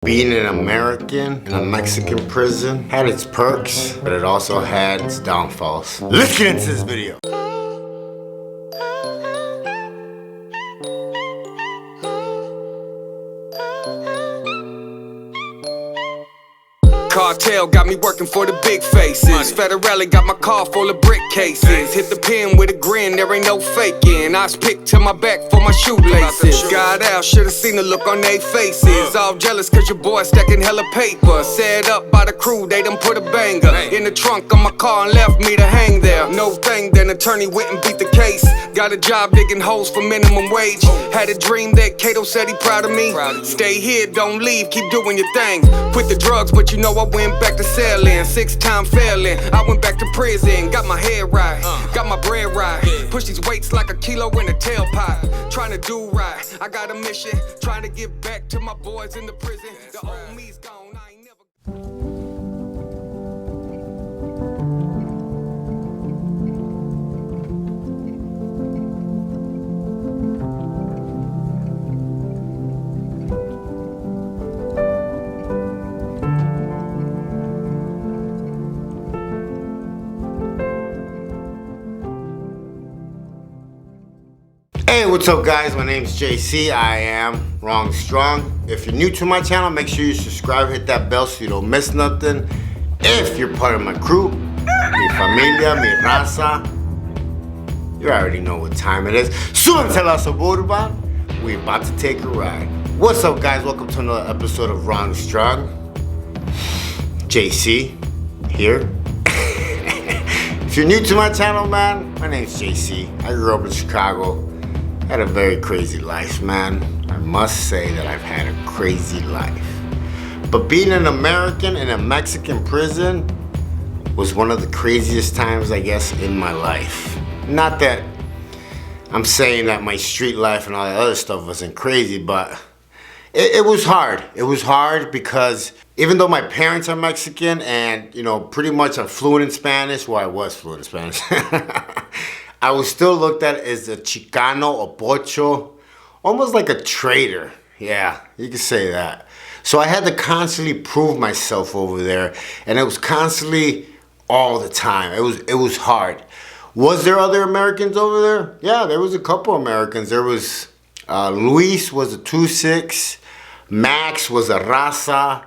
Being an American in a Mexican prison had its perks, but it also had its downfalls. Let's get into this video. Cartel got me working for the big faces. Federale got my car full of brick cases. Hit the pen with a grin, there ain't no faking. I was picked to my back for my shoelaces. Got out, should've seen the look on they faces. All jealous cause your boy stacking hella paper. Set up by the crew, they done put a banger in the trunk of my car and left me to hang there. No thing, then attorney went and beat the case. Got a job digging holes for minimum wage. Had a dream that Cato said he proud of me. Stay here, don't leave, keep doing your thing. Quit the drugs, but you know I went back to selling, 6-time failing. I went back to prison, got my head right, got my bread right. Push these weights like a kilo in a tailpipe. Trying to do right, I got a mission. Trying to give back to my boys in the prison. The old me's gone, I ain't never. Hey, what's up guys? My name's JC. I am Wrong Strong. If you're new to my channel, make sure you subscribe, hit that bell so you don't miss nothing. If you're part of my crew, mi familia, mi raza, you already know what time it is. Súbanse la suburban. We about to take a ride. What's up guys? Welcome to another episode of Wrong Strong. JC here. If you're new to my channel, man, my name's JC. I grew up in Chicago. Had a very crazy life, man. I must say that I've had a crazy life. But being an American in a Mexican prison was one of the craziest times, I guess, in my life. Not that I'm saying that my street life and all that other stuff wasn't crazy, but it was hard. It was hard because even though my parents are Mexican and, you know, pretty much I'm fluent in Spanish, well, I was fluent in Spanish. I was still looked at as a Chicano or Pocho, almost like a traitor. Yeah, you could say that. So I had to constantly prove myself over there, and it was constantly all the time. It was hard. Was there other Americans over there? Yeah, there was a couple Americans. There was Luis was a 2-6, Max was a Raza,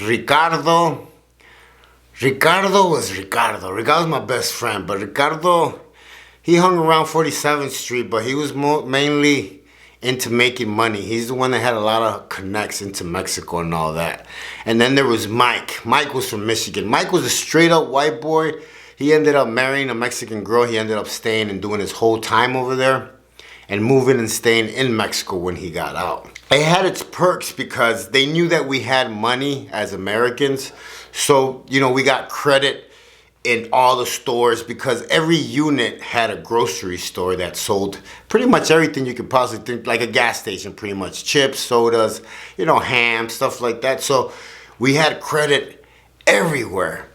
Ricardo was Ricardo. Ricardo's my best friend, but Ricardo, he hung around 47th Street, but he was mainly into making money. He's the one that had a lot of connects into Mexico and all that. And then there was Mike. Mike was from Michigan. Mike was a straight up white boy. He ended up marrying a Mexican girl. He ended up staying and doing his whole time over there and moving and staying in Mexico when he got out. It had its perks because they knew that we had money as Americans. So, you know, we got credit in all the stores because every unit had a grocery store that sold pretty much everything you could possibly think, like a gas station, pretty much chips, sodas, you know, ham, stuff like that. So we had credit everywhere,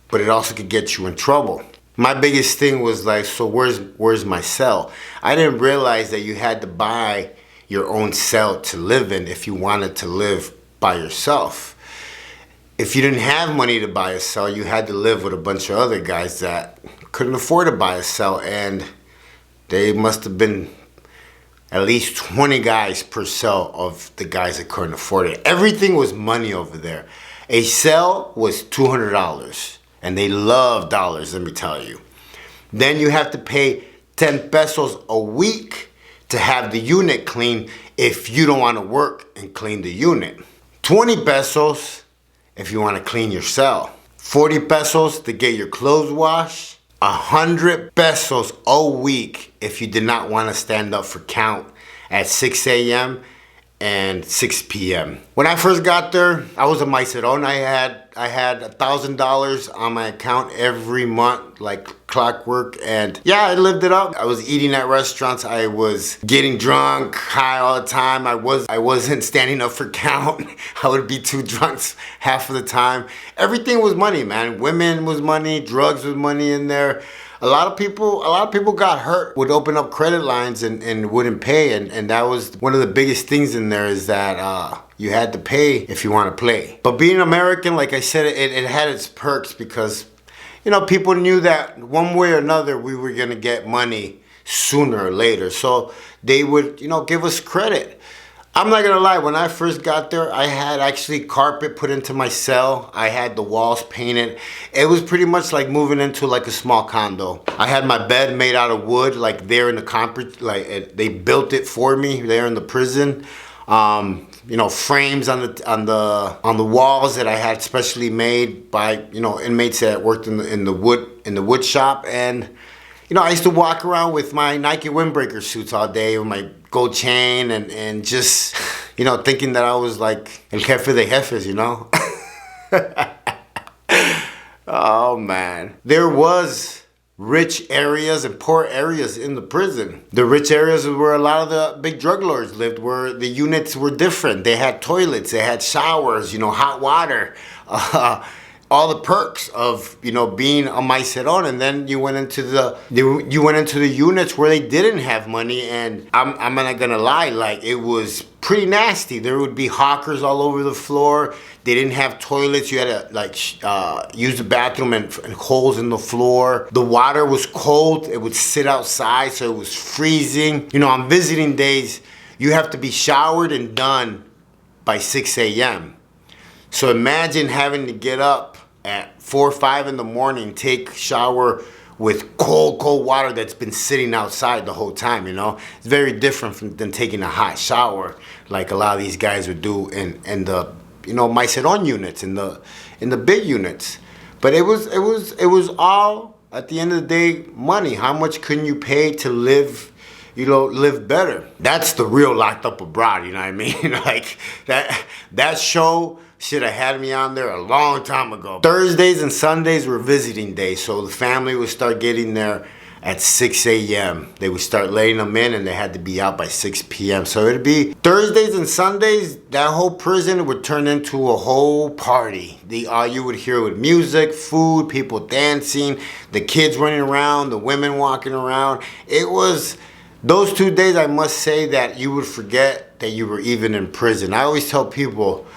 but it also could get you in trouble. My biggest thing was like, so where's my cell? I didn't realize that you had to buy your own cell to live in if you wanted to live by yourself. If you didn't have money to buy a cell, you had to live with a bunch of other guys that couldn't afford to buy a cell, and they must have been at least 20 guys per cell of the guys that couldn't afford it. Everything was money over there. A cell was $200, and they love dollars, let me tell you. Then you have to pay 10 pesos a week to have the unit clean if you don't want to work and clean the unit. 20 pesos if you want to clean your cell. 40 pesos to get your clothes washed. 100 pesos a week if you did not want to stand up for count at 6 a.m. and 6 p.m. When I first got there, I was a Maiceron. I had $1,000 on my account every month, like clockwork, and yeah, I lived it up. I was eating at restaurants. I was getting drunk, high all the time. I wasn't standing up for count. I would be too drunk half of the time. Everything was money, man. Women was money, drugs was money in there. A lot of people got hurt, would open up credit lines and wouldn't pay, and that was one of the biggest things in there, is that You had to pay if you want to play. But being American, like I said, it had its perks because, you know, people knew that one way or another we were going to get money sooner or later. So they would, you know, give us credit. I'm not gonna lie, when I first got there, I had actually carpet put into my cell. I had the walls painted. It was pretty much like moving into like a small condo. I had my bed made out of wood, like there in the concrete, like they built it for me there in the prison. You know, frames on the walls that I had specially made by, you know, inmates that worked in the wood shop. And you know, I used to walk around with my Nike windbreaker suits all day with my gold chain and just, you know, thinking that I was like el jefe de jefes, you know? Oh, man. There was rich areas and poor areas in the prison. The rich areas is where a lot of the big drug lords lived, where the units were different. They had toilets, they had showers, you know, hot water. All the perks of, you know, being a Maicedon. And then you went into the units where they didn't have money, and I'm not gonna lie, like it was pretty nasty. There would be hawkers all over the floor. They didn't have toilets. You had to like use the bathroom and holes in the floor. The water was cold. It would sit outside, so it was freezing. You know, on visiting days, you have to be showered and done by 6 a.m. So imagine having to get up at 4 or 5 in the morning, take shower with cold water that's been sitting outside the whole time, you know? It's very different than taking a hot shower like a lot of these guys would do in the, you know, Maicedon units, in the big units. But it was all, at the end of the day, money. How much can you pay to live, you know, live better? That's the real Locked Up Abroad, you know what I mean? Like that show should have had me on there a long time ago. Thursdays and Sundays were visiting days, so the family would start getting there at 6 a.m. They would start letting them in, and they had to be out by 6 p.m. So it'd be Thursdays and Sundays, that whole prison would turn into a whole party. All you would hear with music, food, people dancing, the kids running around, the women walking around. It was those 2 days, I must say, that you would forget that you were even in prison. I always tell people,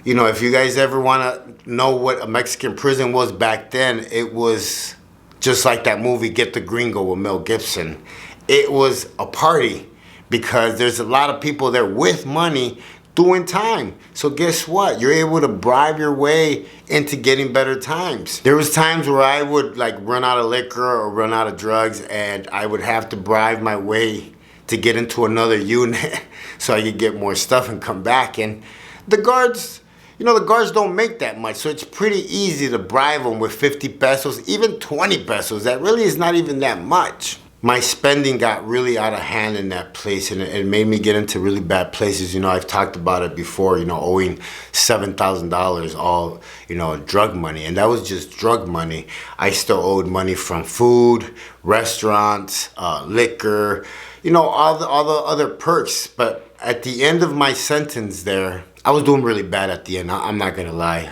you know, if you guys ever want to know what a Mexican prison was back then, it was just like that movie Get the Gringo with Mel Gibson. It was a party because there's a lot of people there with money doing time. So guess what? You're able to bribe your way into getting better times. There was times where I would like run out of liquor or run out of drugs, and I would have to bribe my way to get into another unit so I could get more stuff and come back. And the guards, you know, the guards don't make that much, so it's pretty easy to bribe them with 50 pesos, even 20 pesos. That really is not even that much. My spending got really out of hand in that place, and it made me get into really bad places. You know, I've talked about it before, you know, owing $7,000 all, you know, drug money. And that was just drug money. I still owed money from food, restaurants, liquor, you know, all the other perks. But at the end of my sentence there, I was doing really bad at the end. I'm not gonna lie.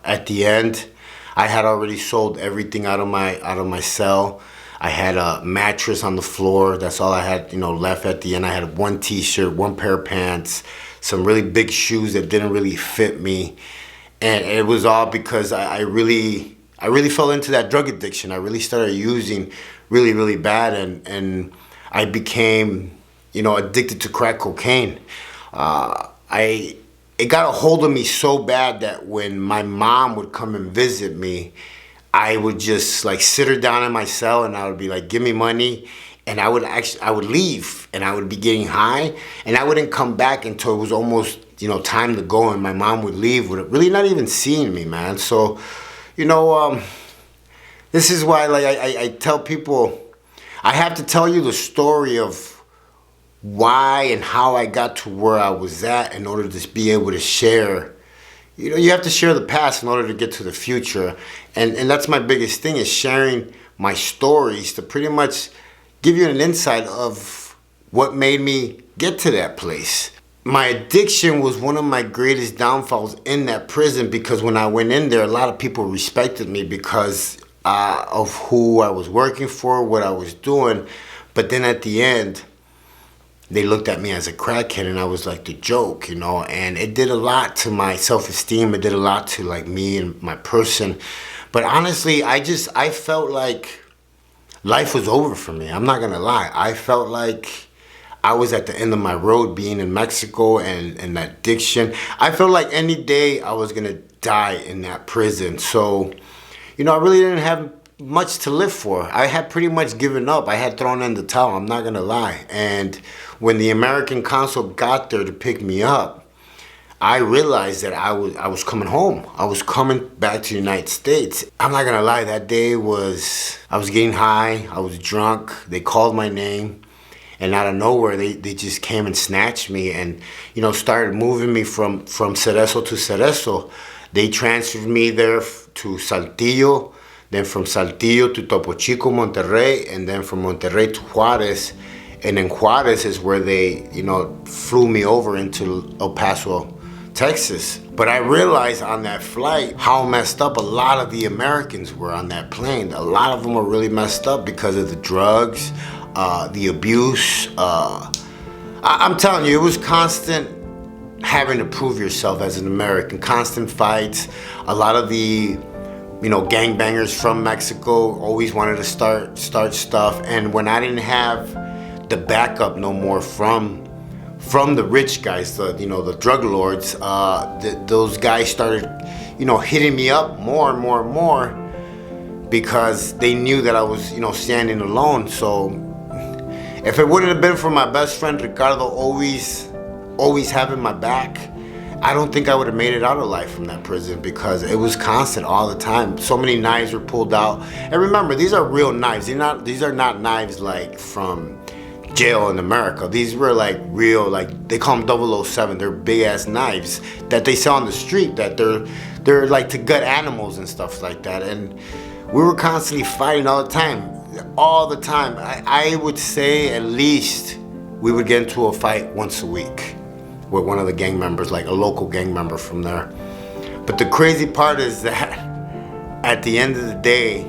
At the end, I had already sold everything out of my cell. I had a mattress on the floor. That's all I had, you know, left at the end. I had one t-shirt, one pair of pants, some really big shoes that didn't really fit me. And it was all because I really fell into that drug addiction. I really started using really bad, and I became, you know, addicted to crack cocaine. It got a hold of me so bad that when my mom would come and visit me, I would just like sit her down in my cell, and I would be like, give me money. And I would leave, and I would be getting high, and I wouldn't come back until it was almost, you know, time to go, and my mom would leave with really not even seeing me, man. So, you know, this is why, like, I tell people, I have to tell you the story of why and how I got to where I was at in order to be able to share. You know, you have to share the past in order to get to the future. And that's my biggest thing, is sharing my stories to pretty much give you an insight of what made me get to that place. My addiction was one of my greatest downfalls in that prison, because when I went in there, a lot of people respected me because of who I was working for, what I was doing. But then at the end, they looked at me as a crackhead, and I was like the joke, you know, and it did a lot to my self-esteem. It did a lot to like me and my person. But honestly, I felt like life was over for me. I'm not gonna lie. I felt like I was at the end of my road being in Mexico and that addiction. I felt like any day I was gonna die in that prison. So, you know, I really didn't have much to live for. I had pretty much given up. I had thrown in the towel, I'm not gonna lie. And when the American consul got there to pick me up, I realized that I was coming home. I was coming back to the United States. I'm not gonna lie, that day I was getting high, I was drunk, they called my name, and out of nowhere they just came and snatched me and, you know, started moving me from Cereso to Cereso. They transferred me there to Saltillo, then from Saltillo to Topo Chico, Monterrey, and then from Monterrey to Juarez. And in Juarez is where they, you know, flew me over into El Paso, Texas. But I realized on that flight how messed up a lot of the Americans were on that plane. A lot of them were really messed up because of the drugs, the abuse. I'm telling you, it was constant having to prove yourself as an American, constant fights. A lot of the, you know, gangbangers from Mexico always wanted to start stuff. And when I didn't have the backup no more from the rich guys, the drug lords, those guys started, you know, hitting me up more and more and more because they knew that I was, you know, standing alone. So if it wouldn't have been for my best friend Ricardo always having my back, I don't think I would have made it out alive from that prison, because it was constant all the time. So many knives were pulled out. And remember, these are real knives. These are not knives like from jail in America. These were like real, like they call them 007. They're big ass knives that they sell on the street, that they're like to gut animals and stuff like that. And we were constantly fighting all the time. I would say at least we would get into a fight once a week with one of the gang members, like a local gang member from there. But the crazy part is that at the end of the day,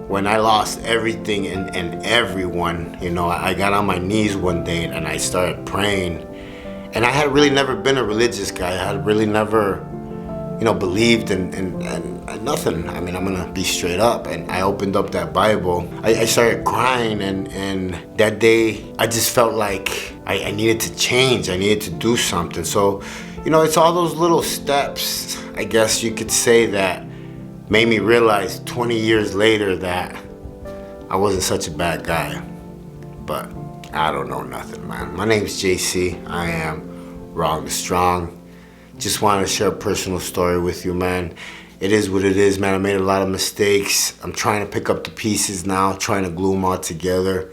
when I lost everything and everyone, you know, I got on my knees one day and I started praying. And I had really never been a religious guy. I had really never, you know, believed in nothing. I mean, I'm gonna be straight up. And I opened up that Bible. I started crying, and that day I just felt like I needed to change. I needed to do something. So, you know, it's all those little steps, I guess you could say, that made me realize 20 years later that I wasn't such a bad guy. But I don't know nothing, man. My name's JC. I am raw and strong. Just wanted to share a personal story with you, man. It is what it is, man. I made a lot of mistakes. I'm trying to pick up the pieces now, trying to glue them all together.